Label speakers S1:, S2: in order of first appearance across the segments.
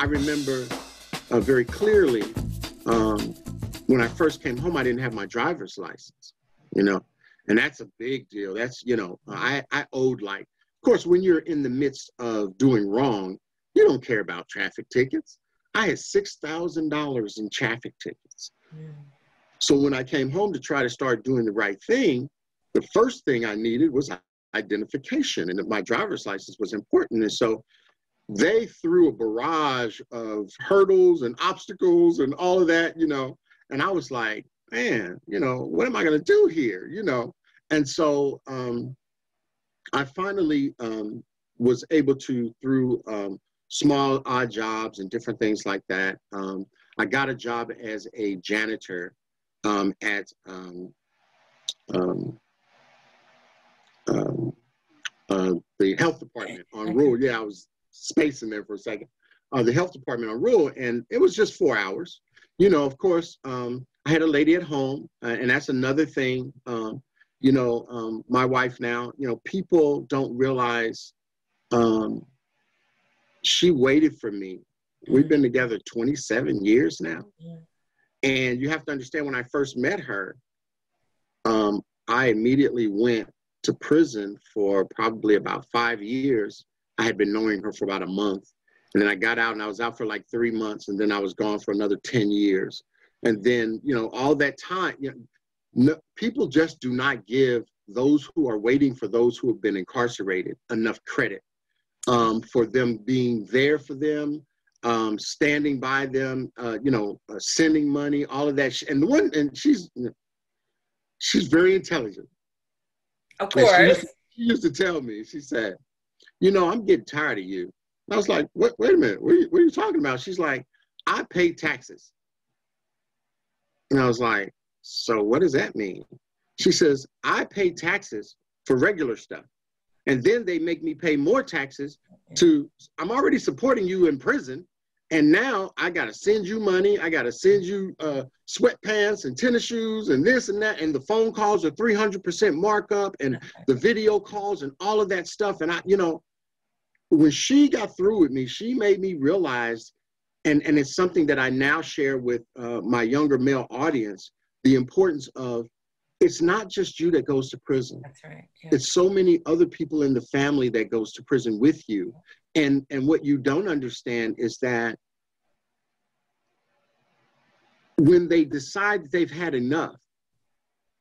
S1: I remember very clearly when I first came home, I didn't have my driver's license, and that's a big deal. That's, I owed, like, of course, when you're in the midst of doing wrong, you don't care about traffic tickets. I had $6,000 in traffic tickets. So when I came home to try to start doing the right thing, the first thing I needed was identification, and my driver's license was important. And so they threw a barrage of hurdles and obstacles and all of that, and I was like, man, what am I going to do here, And so I finally was able to, through small odd jobs and different things like that, I got a job as a janitor at the health department on Rural. Yeah, I was spacing there for a second. The health department on Rural, and it was just 4 hours. Of course, I had a lady at home, and that's another thing. My wife now, people don't realize she waited for me. We've been together 27 years now. Yeah. And you have to understand, when I first met her, I immediately went to prison for probably about 5 years. I had been knowing her for about a month. And then I got out, and I was out for like 3 months, and then I was gone for another 10 years. And then, all that time, people just do not give those who are waiting for those who have been incarcerated enough credit for them being there for them, standing by them, sending money, all of that. And she's very intelligent.
S2: Of course.
S1: She used to tell me, she said, I'm getting tired of you. And I was like, wait a minute, what are you talking about? She's like, I pay taxes. And I was like, so what does that mean? She says, I pay taxes for regular stuff. And then they make me pay more taxes I'm already supporting you in prison. And now I got to send you money. I got to send you sweatpants and tennis shoes and this and that. And the phone calls are 300% markup, and the video calls and all of that stuff. And when she got through with me, she made me realize, and it's something that I now share with my younger male audience, the importance of, it's not just you that goes to prison.
S2: That's right. Yeah.
S1: It's so many other people in the family that goes to prison with you. And what you don't understand is that when they decide they've had enough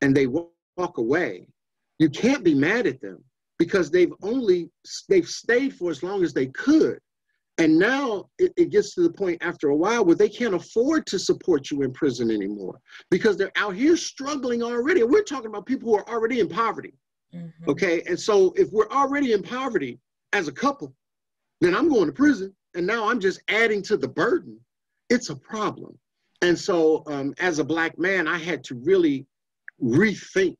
S1: and they walk away, you can't be mad at them, because they've stayed for as long as they could. And now it gets to the point after a while where they can't afford to support you in prison anymore, because they're out here struggling already. And we're talking about people who are already in poverty. Mm-hmm. Okay. And so if we're already in poverty as a couple, then I'm going to prison, and now I'm just adding to the burden. It's a problem. And so as a Black man, I had to really rethink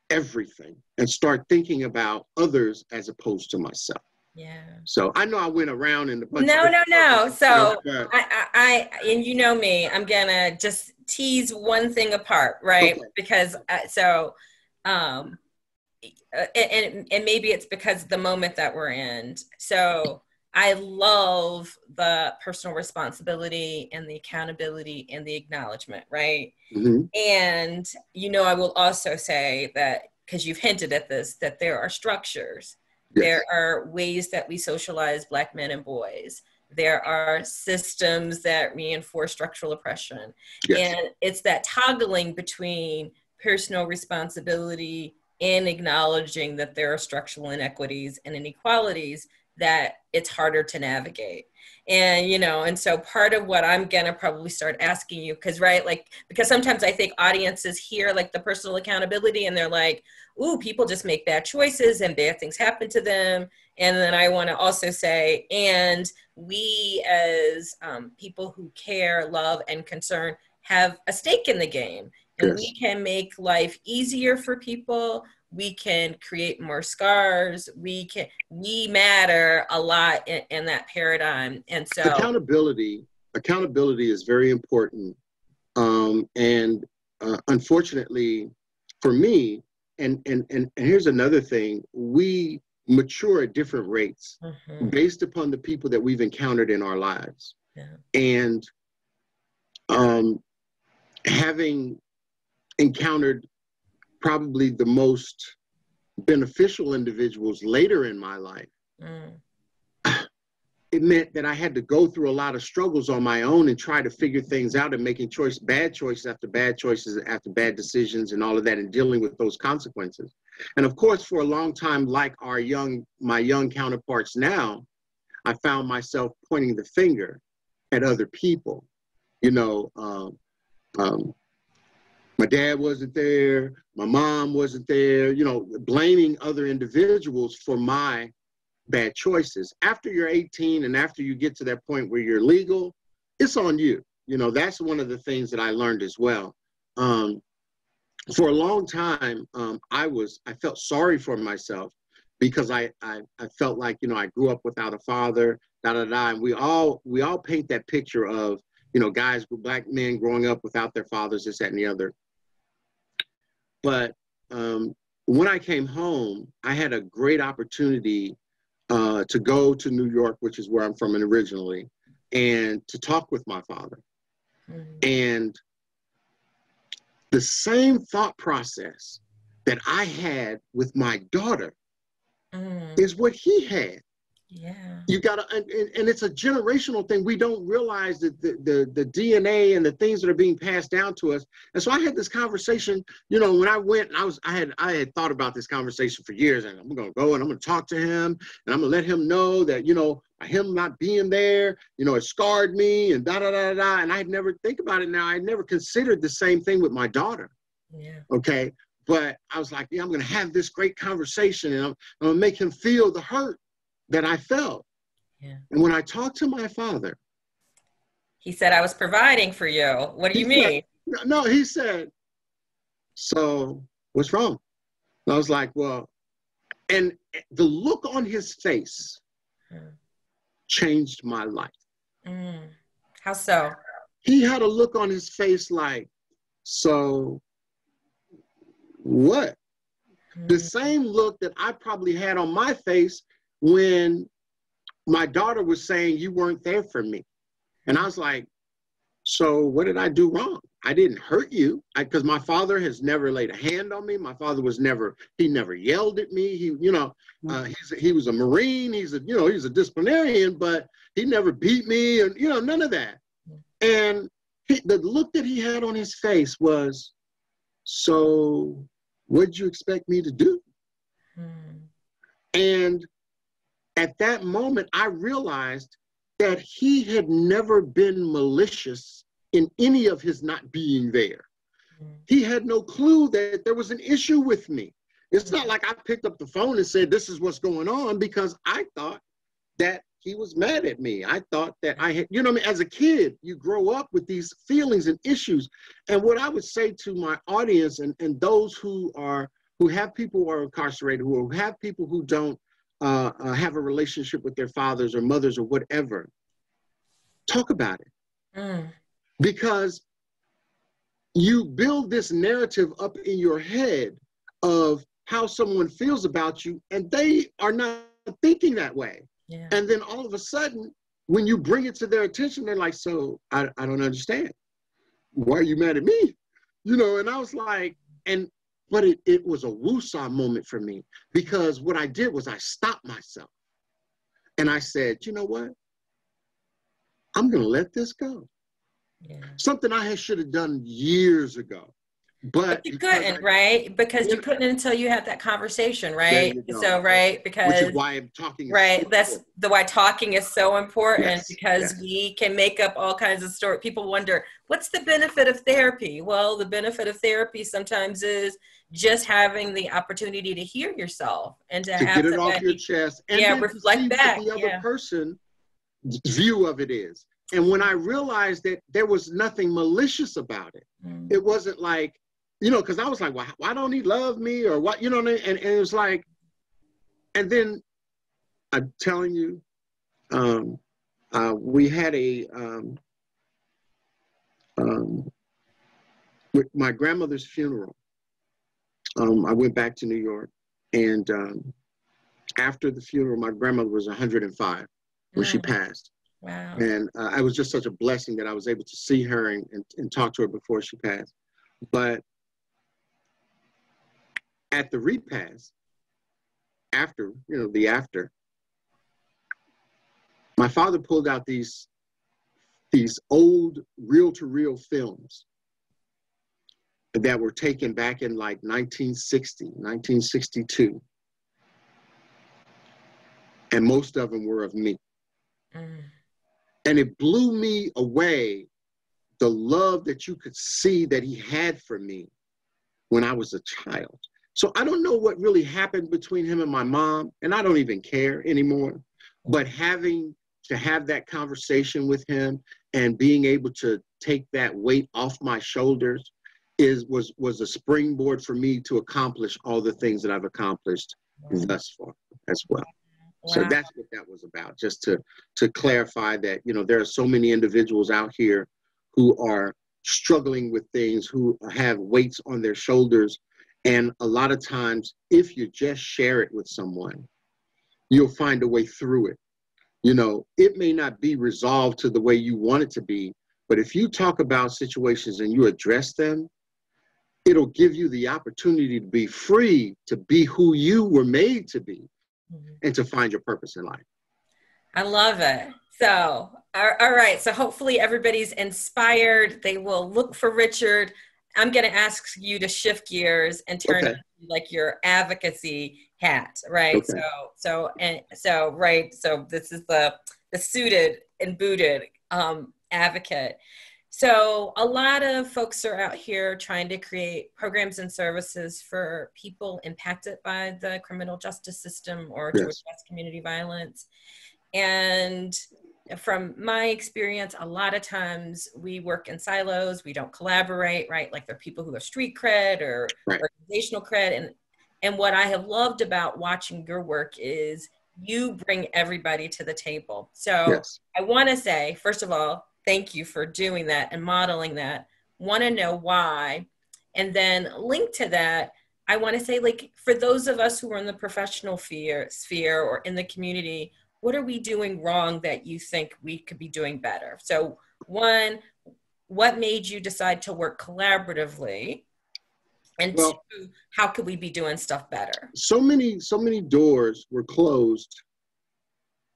S1: everything and start thinking about others as opposed to myself.
S2: Yeah.
S1: So I know I went around in the bunch.
S2: No. So I and you know me, I'm gonna just tease one thing apart, right? Okay. Because and maybe it's because of the moment that we're in. So I love the personal responsibility and the accountability and the acknowledgement, right? Mm-hmm. And, I will also say that, because you've hinted at this, that there are structures. Yes. There are ways that we socialize Black men and boys. There are systems that reinforce structural oppression. Yes. And it's that toggling between personal responsibility and acknowledging that there are structural inequities and inequalities that it's harder to navigate. And, and so part of what I'm going to probably start asking you, because sometimes I think audiences hear like the personal accountability and they're like, ooh, people just make bad choices and bad things happen to them. And then I want to also say, and we as people who care, love, and concern have a stake in the game. And yes. We can make life easier for people. We can create more scars. We matter a lot in that paradigm. And so
S1: accountability is very important. And unfortunately for me, and here's another thing, we mature at different rates mm-hmm. based upon the people that we've encountered in our lives.
S2: Yeah.
S1: And having encountered probably the most beneficial individuals later in my life, it meant that I had to go through a lot of struggles on my own and try to figure things out and making bad choices after bad choices after bad decisions and all of that, and dealing with those consequences. And of course, for a long time, like my young counterparts now, I found myself pointing the finger at other people. You know, my dad wasn't there, my mom wasn't there, you know, blaming other individuals for my bad choices. After you're 18 and after you get to that point where you're legal, it's on you. You know, that's one of the things that I learned as well. For a long time, I felt sorry for myself because I felt like, you know, I grew up without a father, and we all paint that picture of, you know, guys, black men growing up without their fathers, this, that, and the other. But when I came home, I had a great opportunity to go to New York, which is where I'm from originally, and to talk with my father. And the same thought process that I had with my daughter is what he had.
S2: Yeah.
S1: You gotta, and it's a generational thing. We don't realize that the DNA and the things that are being passed down to us. And so I had this conversation, you know, when I went, and I had thought about this conversation for years, and I'm gonna go and I'm gonna talk to him, and I'm gonna let him know that, you know, him not being there, you know, it scarred me, and and I'd never think about it now. I never considered the same thing with my daughter.
S2: Yeah.
S1: Okay. But I was like, yeah, I'm gonna have this great conversation, and I'm gonna make him feel the hurt that I felt.
S2: Yeah.
S1: And when I talked to my father,
S2: he said, I was providing for you. What do you mean?
S1: No, he said, so what's wrong? And I was like, well, and the look on his face changed my life.
S2: How so?
S1: He had a look on his face like, so what? The same look that I probably had on my face when my daughter was saying you weren't there for me. And I was like, so what did I do wrong? I didn't hurt you, because my father has never laid a hand on me. My father he never yelled at me. He, you know, he was a Marine. He's a disciplinarian, but he never beat me, and, you know, none of that. And the look that he had on his face was, so what'd you expect me to do? And at that moment, I realized that he had never been malicious in any of his not being there. He had no clue that there was an issue with me. It's not like I picked up the phone and said, this is what's going on, because I thought that he was mad at me. I thought that I had, you know what I mean? As a kid, you grow up with these feelings and issues. And what I would say to my audience and those who have people who are incarcerated, who have people who don't have a relationship with their fathers or mothers or whatever, talk about it. Because you build this narrative up in your head of how someone feels about you, and they are not thinking that way.
S2: Yeah. And
S1: then all of a sudden, when you bring it to their attention, they're like, so I don't understand. Why are you mad at me? You know, and I was like, but it was a woosah moment for me, because what I did was I stopped myself and I said, you know what? I'm going to let this go. Yeah. Something I should have done years ago. But
S2: you couldn't, right? Because you couldn't until you had that conversation, right? So, right, because
S1: which is why I'm talking.
S2: Right, that's why talking is so important, because we can make up all kinds of stories. People wonder, what's the benefit of therapy? Well, the benefit of therapy sometimes is just having the opportunity to hear yourself and to have
S1: get it off your chest, and then
S2: reflect
S1: to see
S2: back.
S1: What the other person's view of it is. And when I realized that there was nothing malicious about it, it wasn't like, you know, because I was like, well, why don't he love me, or what, you know what I mean? And it was like, and then I'm telling you, we had with my grandmother's funeral. I went back to New York, and after the funeral, my grandmother was 105 when she passed.
S2: Wow.
S1: And I was just such a blessing that I was able to see her and talk to her before she passed. But at the repast, after, my father pulled out these old reel-to-reel films that were taken back in like 1960, 1962. And most of them were of me. And it blew me away, the love that you could see that he had for me when I was a child. So I don't know what really happened between him and my mom, and I don't even care anymore. But having to have that conversation with him and being able to take that weight off my shoulders was a springboard for me to accomplish all the things that I've accomplished thus far as well. Wow. So that's what that was about, just to clarify that, there are so many individuals out here who are struggling with things, who have weights on their shoulders. And a lot of times, if you just share it with someone, you'll find a way through it. It may not be resolved to the way you want it to be, but if you talk about situations and you address them, it'll give you the opportunity to be free, to be who you were made to be, and to find your purpose in life.
S2: I love it. So, all right. So hopefully everybody's inspired. They will look for Richard. I'm going to ask you to shift gears and turn it like your advocacy hat, right? Okay. So this is the suited and booted advocate. So a lot of folks are out here trying to create programs and services for people impacted by the criminal justice system or to address community violence. And from my experience, a lot of times we work in silos, we don't collaborate, right? Like there are people who have street cred or organizational cred. And what I have loved about watching your work is you bring everybody to the table. So I want to say, first of all, thank you for doing that and modeling that. Want to know why. And then linked to that, I want to say, like, for those of us who are in the professional sphere or in the community, what are we doing wrong that you think we could be doing better? So one, what made you decide to work collaboratively? And two, how could we be doing stuff better?
S1: So many doors were closed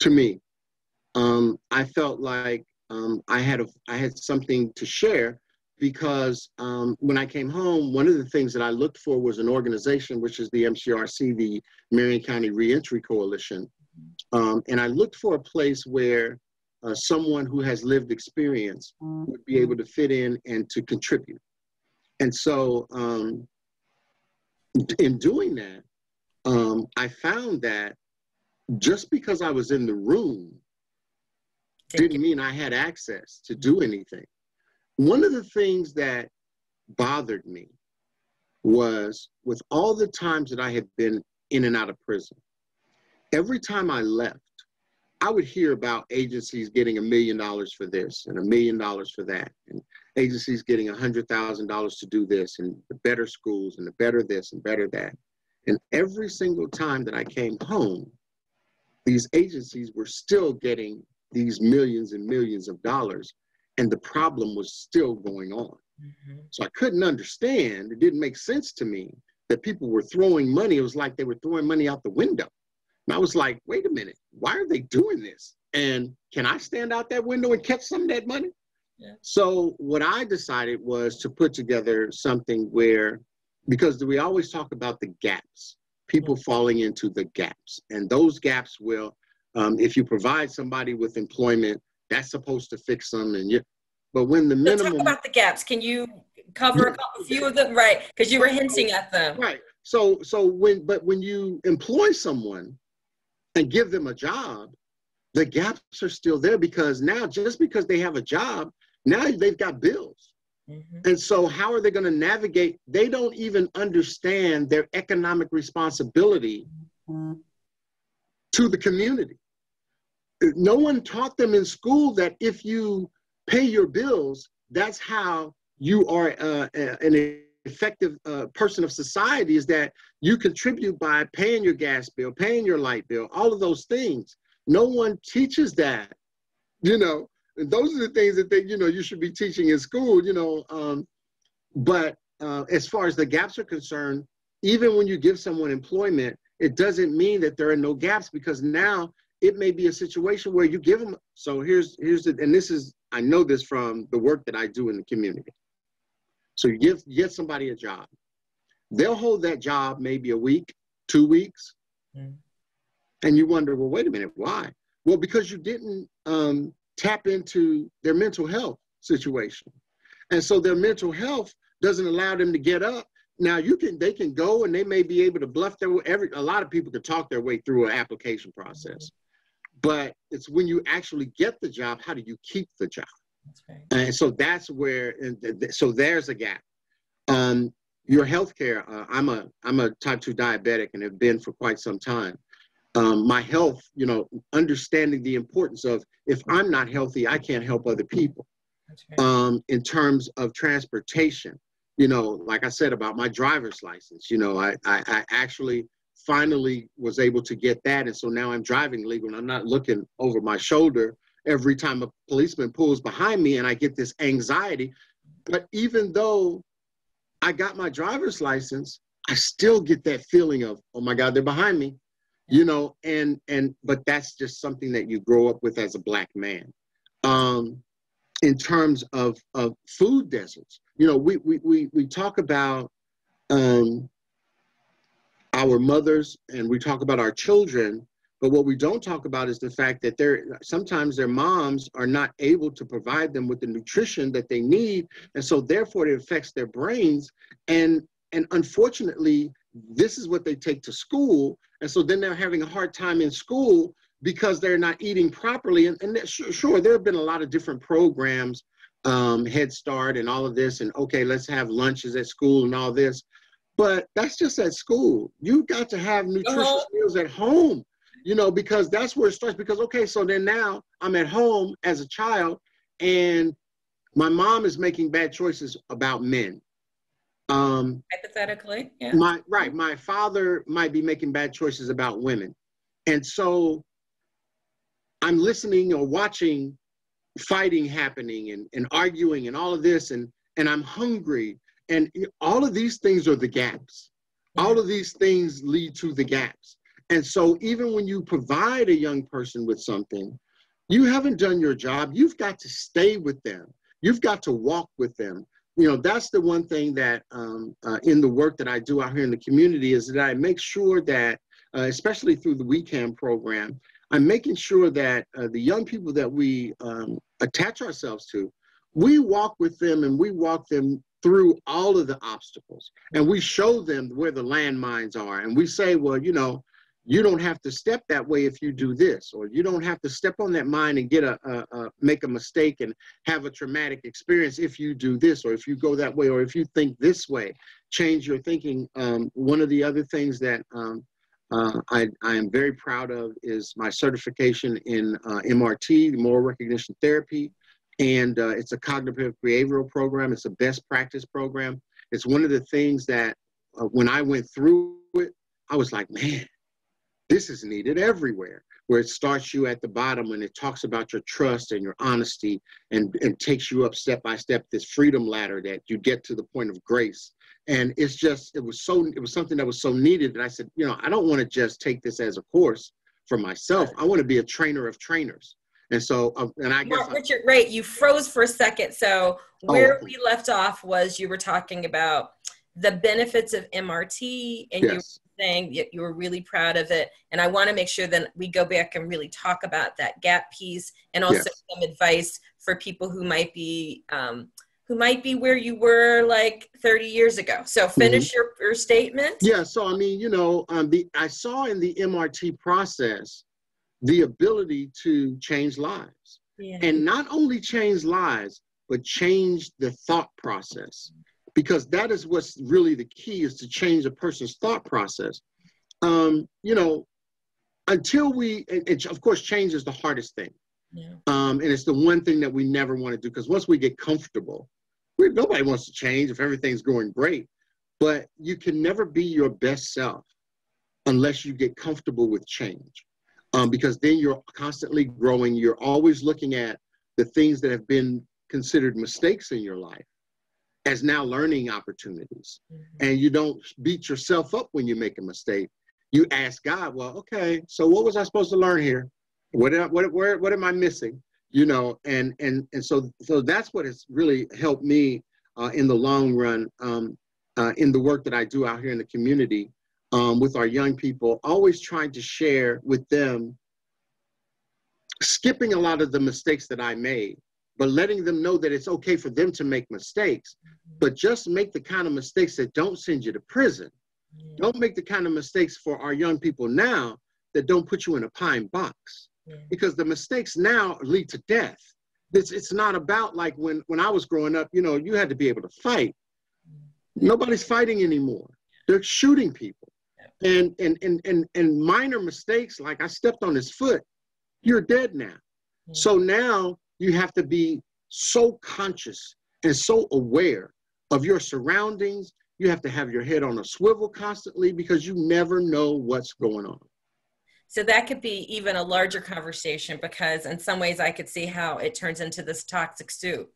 S1: to me. I felt like I had something to share because when I came home, one of the things that I looked for was an organization, which is the MCRC, the Marion County Reentry Coalition. And I looked for a place where someone who has lived experience would be able to fit in and to contribute. And so in doing that, I found that just because I was in the room didn't mean I had access to do anything. One of the things that bothered me was with all the times that I had been in and out of prison, every time I left, I would hear about agencies getting $1 million for this and $1 million for that, and agencies getting $100,000 to do this, and the better schools and the better this and better that. And every single time that I came home, these agencies were still getting these millions and millions of dollars, and the problem was still going on. So I couldn't understand, it didn't make sense to me that people were throwing money. It was like they were throwing money out the window. And I was like, wait a minute, why are they doing this? And can I stand out that window and catch some of that money? So what I decided was to put together something where, because we always talk about the gaps, people falling into the gaps. And those gaps will, if you provide somebody with employment, that's supposed to fix them. But when the minimum—
S2: talk about the gaps. Can you cover a few of them? Right, because you were hinting at them.
S1: Right. So when you employ someone and give them a job, the gaps are still there, because now, just because they have a job, now they've got bills. And so how are they going to navigate? They don't even understand their economic responsibility to the community. No one taught them in school that if you pay your bills, that's how you are an effective person of society, is that you contribute by paying your gas bill, paying your light bill, all of those things. No one teaches that you know, and those are the things that they, you know, you should be teaching in school, you know. But as far as the gaps are concerned, even when you give someone employment, it doesn't mean that there are no gaps, because now it may be a situation where you give them. So here's the, and this is, I know this from the work that I do in the community. So you get somebody a job. They'll hold that job maybe a week, 2 weeks. Mm. And you wonder, well, wait a minute, why? Well, because you didn't tap into their mental health situation. And so their mental health doesn't allow them to get up. Now they can go and they may be able to bluff their way. A lot of people can talk their way through an application process, but it's when you actually get the job, how do you keep the job? That's right. And so that's where, so there's a gap. Your healthcare, I'm a type 2 diabetic and have been for quite some time. My health, you know, understanding the importance of, if I'm not healthy, I can't help other people. That's right. In terms of transportation, you know, like I said about my driver's license, you know, I actually finally was able to get that. And so now I'm driving legal and I'm not looking over my shoulder every time a policeman pulls behind me and I get this anxiety. But even though I got my driver's license, I still get that feeling of, oh my God, they're behind me, you know, but that's just something that you grow up with as a Black man. In terms of food deserts, you know, we talk about our mothers and we talk about our children, but what we don't talk about is the fact that sometimes their moms are not able to provide them with the nutrition that they need, and so therefore it affects their brains, and unfortunately this is what they take to school, and so then they're having a hard time in school because they're not eating properly. And sure, there have been a lot of different programs, Head Start and all of this, and okay, let's have lunches at school and all this, but that's just at school. You've got to have nutritious meals at home, you know, because that's where it starts. Because, okay, so then now I'm at home as a child and my mom is making bad choices about men.
S2: Hypothetically, yeah.
S1: My father might be making bad choices about women. And so I'm listening or watching fighting happening and arguing and all of this, and I'm hungry. And all of these things are the gaps. All of these things lead to the gaps. And so even when you provide a young person with something, you haven't done your job. You've got to stay with them. You've got to walk with them. You know, that's the one thing that in the work that I do out here in the community is that I make sure that, especially through the WeCam program, I'm making sure that the young people that we attach ourselves to, we walk with them and we walk them through all of the obstacles. And we show them where the landmines are. And we say, well, you know, you don't have to step that way if you do this, or you don't have to step on that mine and make a mistake and have a traumatic experience if you do this, or if you go that way, or if you think this way, change your thinking. One of the other things that I am very proud of is my certification in MRT, Moral Recognition Therapy. And it's a cognitive behavioral program. It's a best practice program. It's one of the things that when I went through it, I was like, man, this is needed everywhere, where it starts you at the bottom and it talks about your trust and your honesty and takes you up step by step, this freedom ladder that you get to the point of grace. And it was something that was so needed that I said, you know, I don't want to just take this as a course for myself. I want to be a trainer of trainers. And so, and I guess
S2: Richard, right, you froze for a second. So where we left off was you were talking about the benefits of MRT, and you were saying that you were really proud of it. And I want to make sure that we go back and really talk about that gap piece, and also some advice for people who might be where you were like 30 years ago. So finish your statement.
S1: Yeah. So, I mean, you know, I saw in the MRT process the ability to change lives, and not only change lives, but change the thought process, because that is what's really the key, is to change a person's thought process. You know, until and of course, change is the hardest thing. And it's the one thing that we never want to do, because once we get comfortable, nobody wants to change if everything's going great. But you can never be your best self unless you get comfortable with change. because then you're constantly growing. You're always looking at the things that have been considered mistakes in your life as now learning opportunities. And you don't beat yourself up when you make a mistake. You ask God, well, okay, so what was I supposed to learn here? What am I missing? You know, and so that's what has really helped me in the long run in the work that I do out here in the community with our young people, always trying to share with them, skipping a lot of the mistakes that I made, but letting them know that it's okay for them to make mistakes, but just make the kind of mistakes that don't send you to prison. Don't make the kind of mistakes for our young people now that don't put you in a pine box, because the mistakes now lead to death. It's not about like when I was growing up, you know, you had to be able to fight. Nobody's fighting anymore. They're shooting people. And minor mistakes, like I stepped on his foot, you're dead now. So now you have to be so conscious and so aware of your surroundings. You have to have your head on a swivel constantly, because you never know what's going on.
S2: So that could be even a larger conversation, because in some ways I could see how it turns into this toxic soup.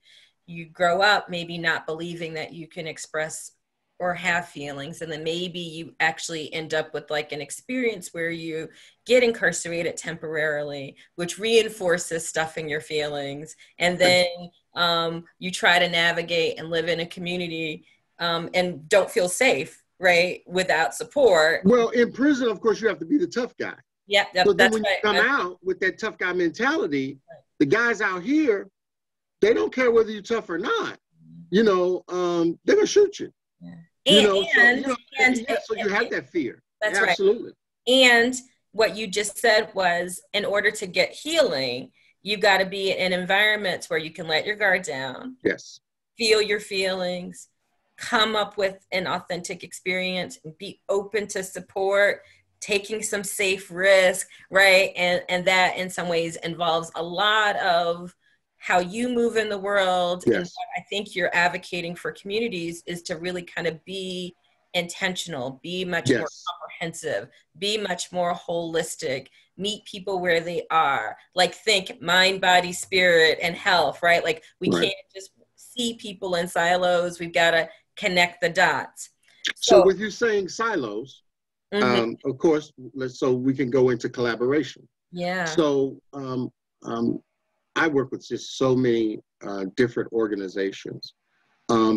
S2: You grow up maybe not believing that you can express or have feelings, and then maybe you actually end up with like an experience where you get incarcerated temporarily, which reinforces stuffing your feelings, and then you try to navigate and live in a community and don't feel safe, right, without support.
S1: Well, in prison, of course, you have to be the tough guy.
S2: Yeah,
S1: so then when you come out with that tough guy mentality, the guys out here, they don't care whether you're tough or not. You know, they're gonna shoot you. You know, so you have that fear.
S2: That's
S1: absolutely.
S2: Right. And what you just said was, in order to get healing, you got to be in environments where you can let your guard down.
S1: Yes.
S2: Feel your feelings, come up with an authentic experience, be open to support, taking some safe risk, right? And that in some ways involves a lot of how you move in the world.
S1: Yes.
S2: And what I think you're advocating for communities is to really kind of be intentional, be much more comprehensive, be much more holistic, meet people where they are, like think mind, body, spirit, and health, right? Like we can't just see people in silos. We've got to connect the dots.
S1: So with you saying silos, of course, so we can go into collaboration.
S2: Yeah.
S1: So I work with just so many different organizations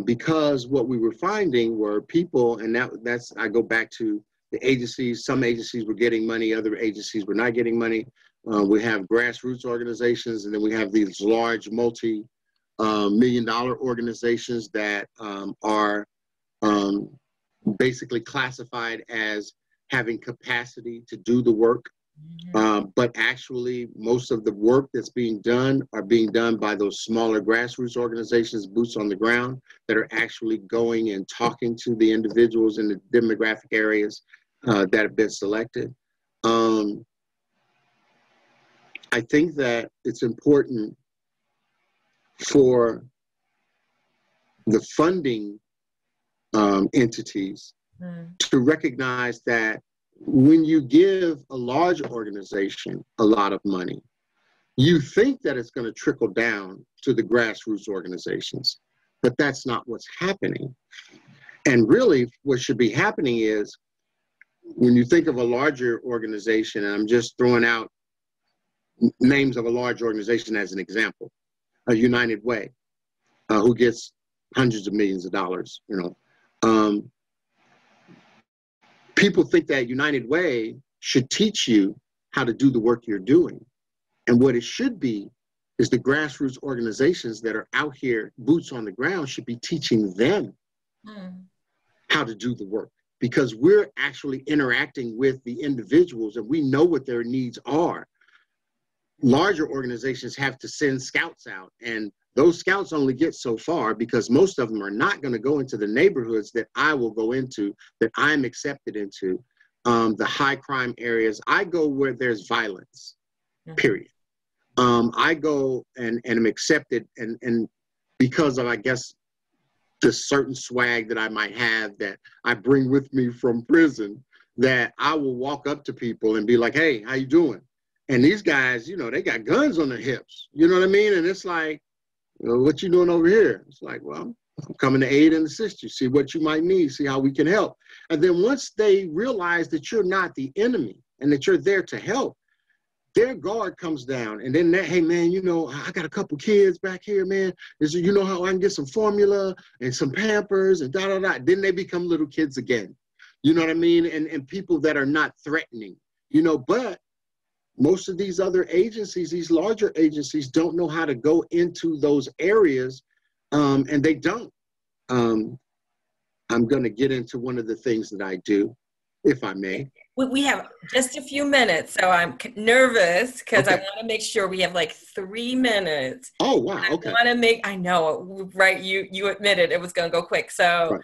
S1: because what we were finding were people, and that's I go back to the agencies. Some agencies were getting money, other agencies were not getting money. We have grassroots organizations, and then we have these large multi-million-dollar organizations that are basically classified as having capacity to do the work. But actually, most of the work that's being done are being done by those smaller grassroots organizations, boots on the ground, that are actually going and talking to the individuals in the demographic areas that have been selected. I think that it's important for the funding entities to recognize that when you give a large organization a lot of money, you think that it's going to trickle down to the grassroots organizations, but that's not what's happening. And really what should be happening is, when you think of a larger organization, and I'm just throwing out names of a large organization as an example, a United Way, who gets hundreds of millions of dollars, you know, people think that United Way should teach you how to do the work you're doing. And what it should be is the grassroots organizations that are out here, boots on the ground, should be teaching them how to do the work, because we're actually interacting with the individuals and we know what their needs are. Larger organizations have to send scouts out, and those scouts only get so far, because most of them are not going to go into the neighborhoods that I will go into, that I'm accepted into, the high crime areas. I go where there's violence, period. I go and am accepted, and because of, I guess, the certain swag that I might have that I bring with me from prison, that I will walk up to people and be like, hey, how you doing? And these guys, you know, they got guns on their hips. You know what I mean? And it's like, what you doing over here? It's like, well, I'm coming to aid and assist you, see what you might need, see how we can help. And then once they realize that you're not the enemy and that you're there to help, their guard comes down. And then hey man, you know, I got a couple kids back here, man. You know how I can get some formula and some Pampers and da-da-da. Then they become little kids again. You know what I mean? And people that are not threatening, you know, but most of these other agencies, these larger agencies, don't know how to go into those areas, and they don't. I'm going to get into one of the things that I do, if I may.
S2: We have just a few minutes, so I'm nervous because I want to make sure we have like 3 minutes.
S1: Oh, wow. Okay.
S2: I know, right? You admitted it was going to go quick. So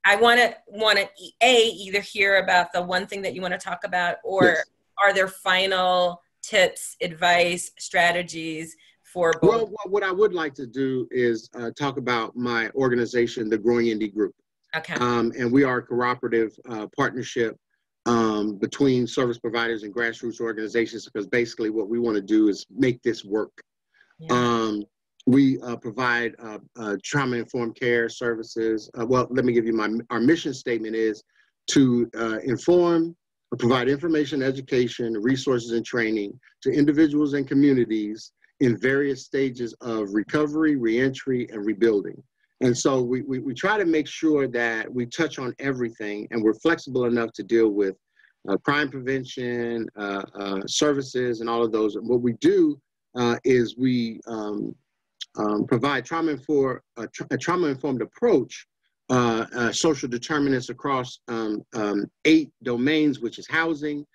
S2: I want to either hear about the one thing that you want to talk about, or are there final tips, advice, strategies for both?
S1: Well, what I would like to do is talk about my organization, the Growing Indie Group.
S2: Okay.
S1: And we are a cooperative partnership between service providers and grassroots organizations, because basically what we want to do is make this work. Yeah. We provide trauma-informed care services. Well, let me give you our mission statement is to inform, provide information, education, resources, and training to individuals and communities in various stages of recovery, reentry, and rebuilding. And so we try to make sure that we touch on everything, and we're flexible enough to deal with crime prevention, services, and all of those. And what we do is we provide a trauma-informed approach, social determinants across 8 domains, which is housing,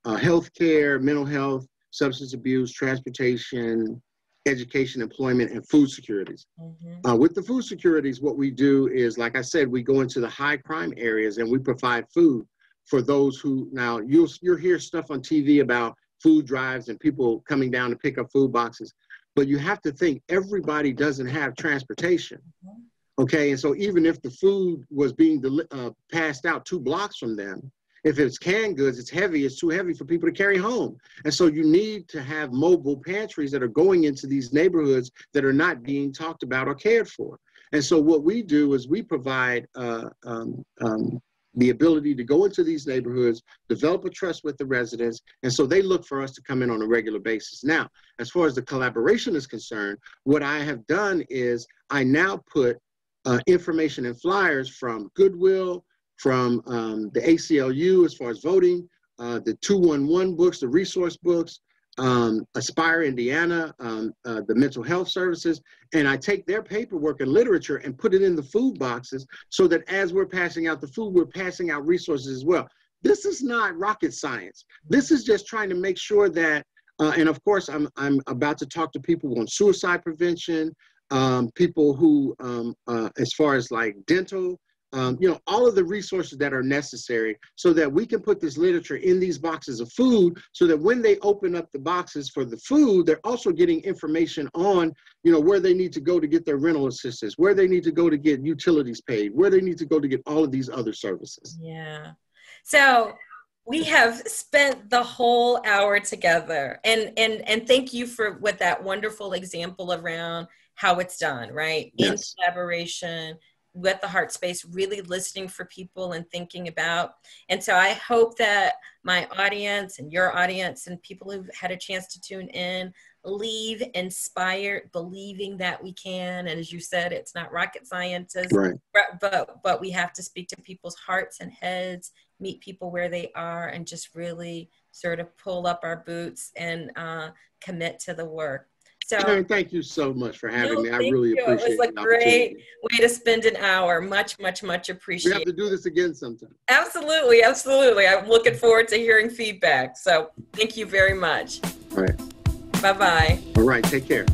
S1: healthcare, mental health, substance abuse, transportation, education, employment, and food securities. Mm-hmm. With the food securities, what we do is, like I said, we go into the high crime areas and we provide food for those who, now you'll hear stuff on TV about food drives and people coming down to pick up food boxes, but you have to think everybody doesn't have transportation. Mm-hmm. Okay, and so even if the food was being passed out 2 blocks from them, if it's canned goods, it's too heavy for people to carry home. And so you need to have mobile pantries that are going into these neighborhoods that are not being talked about or cared for. And so what we do is we provide the ability to go into these neighborhoods, develop a trust with the residents, and so they look for us to come in on a regular basis. Now, as far as the collaboration is concerned, what I have done is I now put information and flyers from Goodwill, from the ACLU as far as voting, the 211 books, the resource books, Aspire Indiana, the mental health services, and I take their paperwork and literature and put it in the food boxes so that as we're passing out the food, we're passing out resources as well. This is not rocket science. This is just trying to make sure that, and of course, I'm about to talk to people on suicide prevention, people who, as far as like dental, you know, all of the resources that are necessary so that we can put this literature in these boxes of food so that when they open up the boxes for the food, they're also getting information on, you know, where they need to go to get their rental assistance, where they need to go to get utilities paid, where they need to go to get all of these other services.
S2: Yeah. So we have spent the whole hour together, and thank you with that wonderful example around how it's done, right?
S1: Yes.
S2: In collaboration with the heart space, really listening for people and thinking about. And so I hope that my audience and your audience and people who've had a chance to tune in leave inspired, believing that we can. And as you said, it's not rocket science,
S1: right,
S2: but we have to speak to people's hearts and heads, meet people where they are, and just really sort of pull up our boots and commit to the work. So,
S1: Karen, thank you so much for having me. I really appreciate it.
S2: It was a great way to spend an hour. Much, much, much appreciated.
S1: We have to do this again sometime.
S2: Absolutely, absolutely. I'm looking forward to hearing feedback. So thank you very much.
S1: All right.
S2: Bye-bye.
S1: All right, take care.